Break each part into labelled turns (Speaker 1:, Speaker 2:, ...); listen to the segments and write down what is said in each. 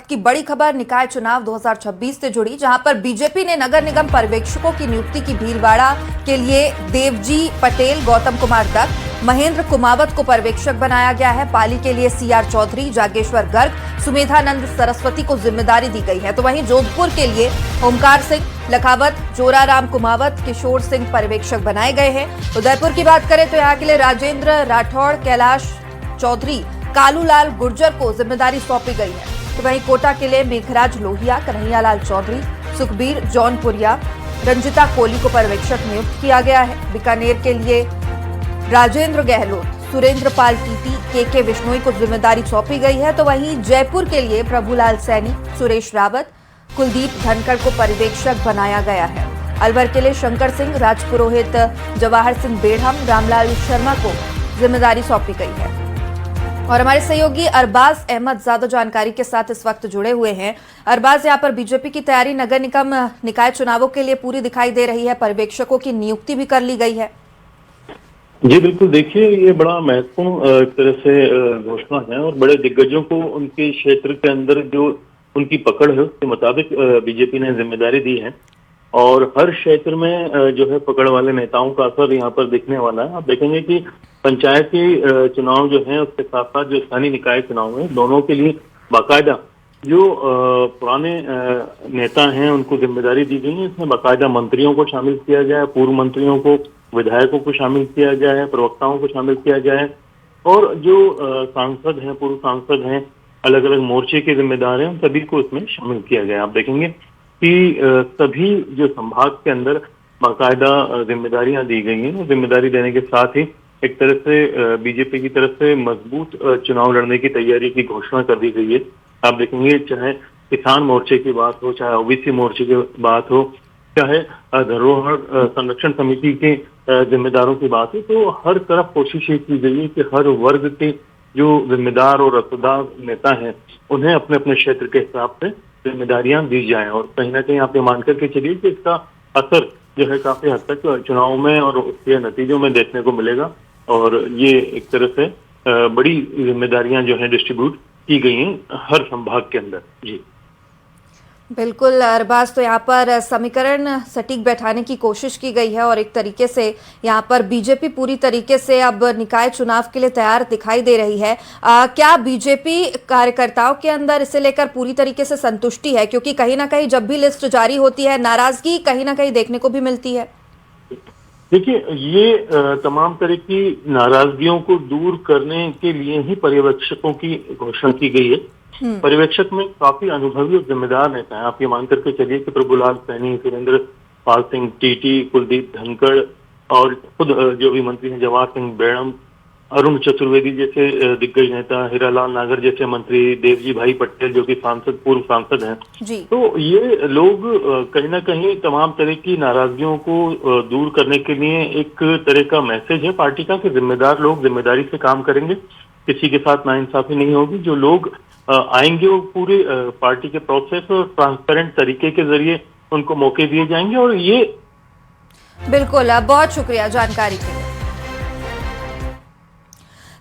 Speaker 1: वक्त की बड़ी खबर निकाय चुनाव 2026 से जुड़ी, जहां पर बीजेपी ने नगर निगम पर्यवेक्षकों की नियुक्ति की भीलवाड़ा के लिए देवजी पटेल, गौतम कुमार दत्त, महेंद्र कुमावत को पर्यवेक्षक बनाया गया है। पाली के लिए सीआर चौधरी, जागेश्वर गर्ग, सुमेधानंद सरस्वती को जिम्मेदारी दी गई है। तो वहीं जोधपुर के लिए ओमकार सिंह लखावत, जोराराम कुमावत, किशोर सिंह पर्यवेक्षक बनाए गए हैं। उदयपुर की बात करें तो यहाँ के लिए राजेंद्र राठौड़, कैलाश चौधरी, कालूलाल गुर्जर को जिम्मेदारी सौंपी गई है। तो वहीं कोटा के लिए मेघराज लोहिया, कन्हैयालाल चौधरी, सुखबीर जौनपुरिया, रंजिता कोहली को पर्यवेक्षक नियुक्त किया गया है। बीकानेर के लिए राजेंद्र गहलोत, सुरेंद्र पाल टीटी, के विश्नोई को जिम्मेदारी सौंपी गई है। तो वहीं जयपुर के लिए प्रभुलाल सैनी, सुरेश रावत, कुलदीप धनखड़ को पर्यवेक्षक बनाया गया है। अलवर के लिए शंकर सिंह, राजपुरोहित, जवाहर सिंह बेढ़म, रामलाल शर्मा को जिम्मेदारी सौंपी गई है। और हमारे सहयोगी अरबाज अहमद ज्यादा जानकारी के साथ इस वक्त जुड़े हुए हैं। अरबाज, यहाँ पर बीजेपी की तैयारी नगर निगम निकाय चुनावों के लिए पूरी दिखाई दे रही है, पर्यवेक्षकों की नियुक्ति भी कर ली गई है।
Speaker 2: जी बिल्कुल, देखिए ये बड़ा महत्वपूर्ण एक तरह से घोषणा है और बड़े दिग्गजों को उनके क्षेत्र के अंदर जो उनकी पकड़ है उसके मुताबिक बीजेपी ने जिम्मेदारी दी है और हर क्षेत्र में जो है पकड़ वाले नेताओं का असर यहाँ पर दिखने वाला है। आप देखेंगे कि पंचायती चुनाव जो है उसके साथ साथ जो स्थानीय निकाय चुनाव है, दोनों के लिए बाकायदा जो पुराने नेता हैं उनको जिम्मेदारी दी गई है। इसमें बाकायदा मंत्रियों को शामिल किया गया है, पूर्व मंत्रियों को, विधायकों को शामिल किया गया है, प्रवक्ताओं को शामिल किया गया है और जो सांसद हैं, पूर्व सांसद हैं, अलग अलग मोर्चे के जिम्मेदार हैं, उन सभी को इसमें शामिल किया गया है। आप देखेंगे कि सभी जो संभाग के अंदर बाकायदा जिम्मेदारियां दी गई हैं। जिम्मेदारी देने के साथ ही एक तरह से बीजेपी की तरफ से मजबूत चुनाव लड़ने की तैयारी की घोषणा कर दी गई है। आप देखेंगे चाहे किसान मोर्चे की बात हो, चाहे ओबीसी मोर्चे की बात हो, चाहे धरोहर संरक्षण समिति के जिम्मेदारों की बात है, तो हर तरफ कोशिश ये की गई है कि हर वर्ग के जो जिम्मेदार और रसदार नेता हैं उन्हें अपने अपने क्षेत्र के हिसाब से जिम्मेदारियां दी जाएं और कहीं ना कहीं आप ये मान करके चलिए कि इसका असर जो है काफी हद तक चुनाव में और उसके नतीजों में देखने को मिलेगा और ये एक तरह से बड़ी जिम्मेदारियां जो है डिस्ट्रीब्यूट की गई हैं हर संभाग के अंदर। जी
Speaker 1: बिल्कुल अरबाज, तो यहाँ पर समीकरण सटीक बैठाने की कोशिश की गई है और एक तरीके से यहाँ पर बीजेपी पूरी तरीके से अब निकाय चुनाव के लिए तैयार दिखाई दे रही है। क्या बीजेपी कार्यकर्ताओं के अंदर इसे लेकर पूरी तरीके से संतुष्टि है? क्योंकि कहीं ना कहीं जब भी लिस्ट जारी होती है नाराजगी कहीं ना कहीं देखने को भी मिलती है।
Speaker 2: देखिए, ये तमाम तरह की नाराजगियों को दूर करने के लिए ही पर्यवेक्षकों की घोषणा की गई है। पर्यवेक्षक में काफी अनुभवी और जिम्मेदार नेता है। आप ये मान करके चलिए कि प्रभुलाल सैनी, सुरेंद्र पाल सिंह टीटी, कुलदीप धनखड़ और खुद जो भी मंत्री हैं जवाहर सिंह बेढ़म, अरुण चतुर्वेदी जैसे दिग्गज नेता, हीरालाल नागर जैसे मंत्री, देवजी भाई पटेल जो कि सांसद, पूर्व सांसद हैं, तो ये लोग कहीं ना कहीं तमाम तरह की नाराजगियों को दूर करने के लिए एक तरह का मैसेज है पार्टी का कि जिम्मेदार लोग जिम्मेदारी से काम करेंगे, किसी के साथ नाइंसाफी नहीं होगी। जो लोग आएंगे वो पूरे पार्टी के प्रोसेस और ट्रांसपेरेंट तरीके के जरिए उनको मौके दिए जाएंगे और ये
Speaker 1: बिल्कुल। बहुत शुक्रिया जानकारी के लिए।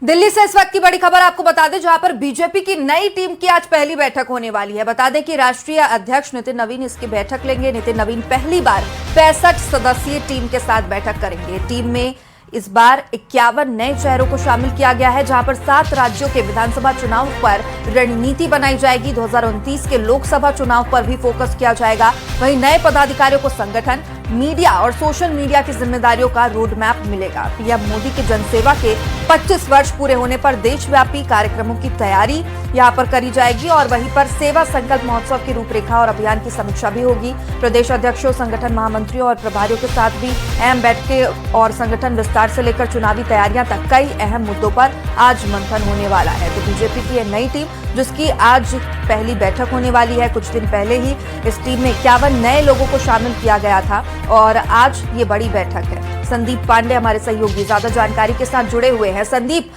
Speaker 1: दिल्ली से इस वक्त की बड़ी खबर आपको बता दें, जहां पर बीजेपी की नई टीम की आज पहली बैठक होने वाली है। बता दें कि राष्ट्रीय अध्यक्ष नितिन नवीन इसकी बैठक लेंगे। नितिन नवीन पहली बार 65 सदस्यीय टीम के साथ बैठक करेंगे। टीम में इस बार 51 नए चेहरों को शामिल किया गया है, जहां पर 7 राज्यों के विधानसभा चुनाव पर रणनीति बनाई जाएगी। 2029 के लोकसभा चुनाव पर भी फोकस किया जाएगा। वहीं नए पदाधिकारियों को संगठन, मीडिया और सोशल मीडिया की जिम्मेदारियों का रोड मैप मिलेगा। पीएम मोदी के जनसेवा के 25 वर्ष पूरे होने पर देशव्यापी कार्यक्रमों की तैयारी यहां पर करी जाएगी और वहीं पर सेवा संकल्प महोत्सव की रूपरेखा और अभियान की समीक्षा भी होगी। प्रदेश अध्यक्षों, संगठन महामंत्रियों और प्रभारियों के साथ भी अहम बैठकें और संगठन विस्तार से लेकर चुनावी तैयारियां तक कई अहम मुद्दों पर आज मंथन होने वाला है। तो बीजेपी की यह नई टीम जिसकी आज पहली बैठक होने वाली है, कुछ दिन पहले ही इस टीम में 51 नए लोगों को शामिल किया गया था और आज ये बड़ी बैठक है। संदीप पांडे हमारे सहयोगी ज्यादा जानकारी के साथ जुड़े हुए हैं। संदीप,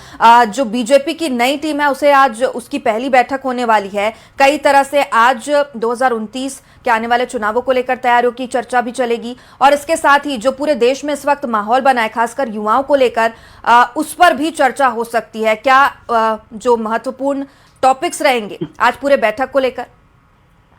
Speaker 1: जो बीजेपी की नई टीम है उसे आज उसकी पहली बैठक होने वाली है। कई तरह से आज 2029 के आने वाले चुनावों को लेकर तैयारियों की चर्चा भी चलेगी और इसके साथ ही जो पूरे देश में इस वक्त माहौल बना है खासकर युवाओं को लेकर उस पर भी चर्चा हो सकती है। क्या जो महत्वपूर्ण टॉपिक्स रहेंगे आज पूरे बैठक को लेकर?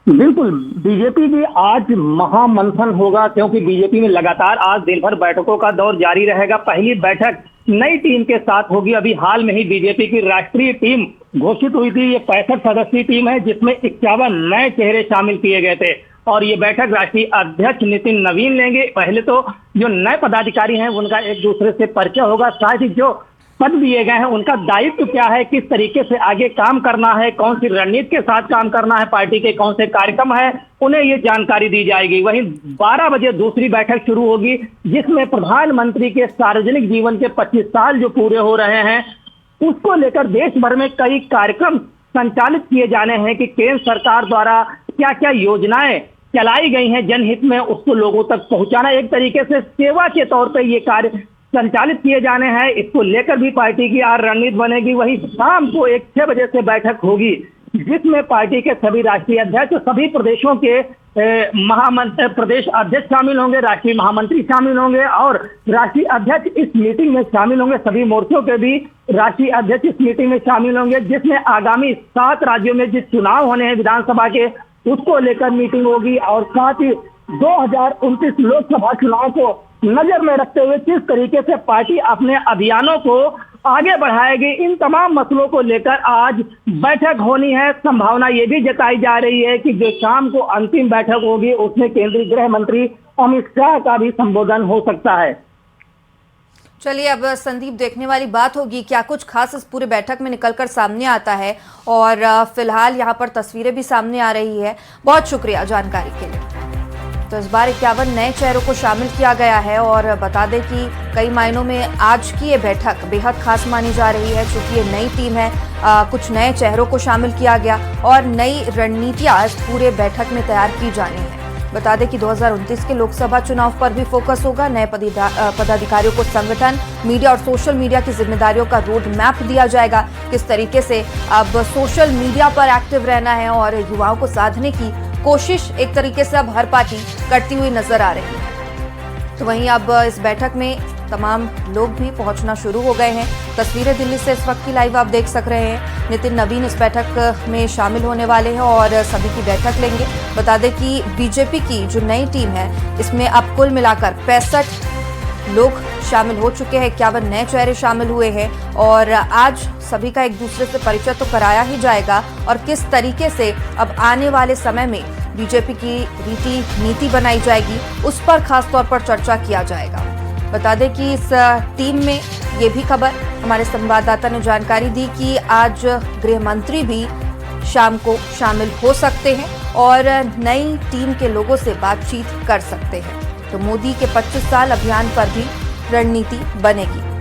Speaker 3: बिल्कुल, बीजेपी की आज महामंथन होगा, क्योंकि बीजेपी में लगातार आज दिन भर बैठकों का दौर जारी रहेगा। पहली बैठक नई टीम के साथ होगी। अभी हाल में ही बीजेपी की राष्ट्रीय टीम घोषित हुई थी। ये 65 सदस्यीय टीम है, जिसमें 51 नए चेहरे शामिल किए गए थे और ये बैठक राष्ट्रीय अध्यक्ष नितिन नवीन लेंगे। पहले तो जो नए पदाधिकारी हैं उनका एक दूसरे से परिचय होगा, साथ ही जो पद दिए गए हैं उनका दायित्व क्या है, किस तरीके से आगे काम करना है, कौन सी रणनीति के साथ काम करना है, पार्टी के कौन से कार्यक्रम है, उन्हें ये जानकारी दी जाएगी। वहीं 12 बजे दूसरी बैठक शुरू होगी, जिसमें प्रधानमंत्री के सार्वजनिक जीवन के 25 साल जो पूरे हो रहे हैं उसको लेकर देश भर में कई कार्यक्रम संचालित किए जाने हैं कि केंद्र सरकार द्वारा क्या क्या योजनाएं चलाई गई हैं जनहित में, उसको लोगों तक पहुंचाना, एक तरीके से सेवा के तौर पे ये कार्य संचालित किए जाने हैं। इसको लेकर भी पार्टी की आज रणनीति बनेगी। वही शाम को 6 बजे से बैठक होगी, जिसमें पार्टी के सभी राष्ट्रीय अध्यक्ष, सभी प्रदेशों के प्रदेश अध्यक्ष शामिल होंगे, राष्ट्रीय महामंत्री शामिल होंगे और राष्ट्रीय अध्यक्ष इस मीटिंग में शामिल होंगे। सभी मोर्चों के भी राष्ट्रीय अध्यक्ष इस मीटिंग में शामिल होंगे, जिसमें आगामी 7 राज्यों में जिस चुनाव होने हैं विधानसभा के, उसको लेकर मीटिंग होगी और साथ ही 2029 लोकसभा चुनाव को नजर में रखते हुए किस तरीके से पार्टी अपने अभियानों को आगे बढ़ाएगी, इन तमाम मसलों को लेकर आज बैठक होनी है। संभावना ये भी जताई जा रही है कि जो शाम को अंतिम बैठक होगी उसमें केंद्रीय गृह मंत्री अमित शाह का भी संबोधन हो सकता है।
Speaker 1: चलिए, अब संदीप, देखने वाली बात होगी क्या कुछ खास इस पूरे बैठक में निकलकर सामने आता है। और फिलहाल यहाँ पर तस्वीरें भी सामने आ रही है। बहुत शुक्रिया जानकारी के लिए। तो इस बार 51 नए चेहरों को शामिल किया गया है और बता दें कि कई मायनों में आज की ये बैठक बेहद खास मानी जा रही है, क्योंकि ये नई टीम है। कुछ नए चेहरों को शामिल किया गया और नई रणनीतियां इस पूरे बैठक में तैयार की जानी है। बता दें कि 2029 के लोकसभा चुनाव पर भी फोकस होगा। नए पदाधिकारियों को संगठन, मीडिया और सोशल मीडिया की जिम्मेदारियों का रोड मैप दिया जाएगा। किस तरीके से अब सोशल मीडिया पर एक्टिव रहना है और युवाओं को साधने की कोशिश एक तरीके से अब हर पार्टी करती हुई नजर आ रही है। तो वहीं अब इस बैठक में तमाम लोग भी पहुंचना शुरू हो गए हैं। तस्वीरें दिल्ली से इस वक्त की लाइव आप देख सक रहे हैं। नितिन नवीन इस बैठक में शामिल होने वाले हैं और सभी की बैठक लेंगे। बता दें कि बीजेपी की जो नई टीम है इसमें अब कुल मिलाकर 65 लोग शामिल हो चुके हैं, 51 नए चेहरे शामिल हुए हैं और आज सभी का एक दूसरे से परिचय तो कराया ही जाएगा और किस तरीके से अब आने वाले समय में बीजेपी की नीति बनाई जाएगी उस पर खास तौर पर चर्चा किया जाएगा। बता दें कि इस टीम में ये भी खबर हमारे संवाददाता ने जानकारी दी कि आज गृह मंत्री भी शाम को शामिल हो सकते हैं और नई टीम के लोगों से बातचीत कर सकते हैं। तो मोदी के 25 साल अभियान पर भी रणनीति बनेगी।